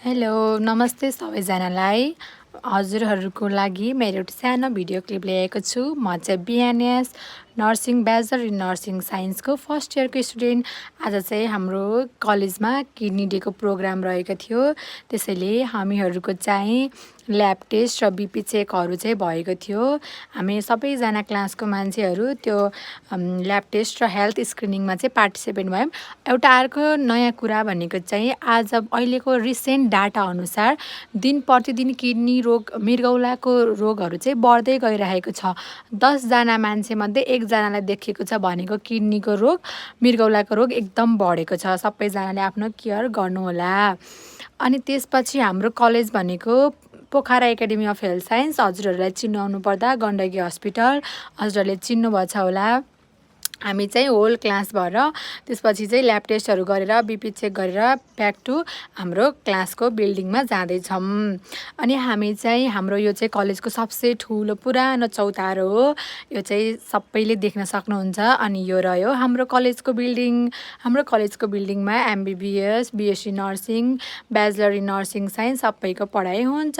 Hello नमस्ते सबैजनालाई। हजुरहरूको लागि मेरो एउटा सानो भिडियो क्लिप ल्याएको छु। म चाहिँ बिएनएस नर्सिङ ब्याचलर इन नर्सिङ साइन्सको फर्स्ट इयरको स्टुडेन्ट। आज चाहिँ हाम्रो कलेजमा किडनी डेको प्रोग्राम रहेको थियो, त्यसैले हामीहरूको चाहिँ ल्याब टेस्ट र बिपी चेकहरू चाहिँ भएको थियो। हामी सबैजना क्लासको मान्छेहरू त्यो ल्याब टेस्ट र हेल्थ स्क्रिनिङमा चाहिँ पार्टिसिपेट भयौँ। एउटा अर्को नयाँ कुरा भनेको चाहिँ आज अहिलेको रिसेन्ट डाटा अनुसार दिन प्रतिदिन किडनी रोग मृगौलाको रोगहरू चाहिँ बढ्दै गइरहेको छ। 10जना मान्छेमध्ये एकजनालाई देखिएको छ भनेको किडनीको रोग, मृगौलाको रोग एकदम बढेको छ। सबैजनाले आफ्नो केयर गर्नुहोला। अनि त्यसपछि हाम्रो कलेज भनेको Pokhara academy of health science. हजुरहरूलाई चिनाउनु पर्दा गण्डकी हस्पिटल, हजुरहरूले चिन्नुभएको छ होला। हामी चाहिँ होल क्लास भएर त्यसपछि चाहिँ ल्याब टेस्टहरू गरेर बिपी चेक गरेर ब्याक टु हाम्रो क्लासको बिल्डिङमा जाँदैछौँ। अनि हामी चाहिँ हाम्रो यो चाहिँ कलेजको सबसे ठुलो पुरानो चौतारो हो। यो चाहिँ सबैले देख्न सक्नुहुन्छ। अनि यो रह्यो हाम्रो कलेजको बिल्डिङ। हाम्रो कलेजको बिल्डिङमा MBBS, BSc nursing, bachelor in nursing science सबैको पढाइ हुन्छ।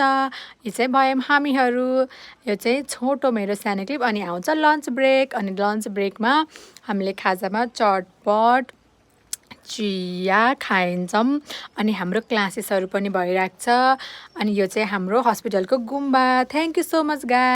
यो चाहिँ भयौँ हामीहरू। यो चाहिँ छोटो मेरो सानो क्लिप। अनि आउँछ लन्च ब्रेक। अनि लन्च ब्रेकमा हामीले खाजामा चटपट चिया खाइन्छौँ। अनि हाम्रो क्लासेसहरू पनि भइरहेको छ। अनि यो चाहिँ हाम्रो हस्पिटलको गुम्बा। Thank you so much guys.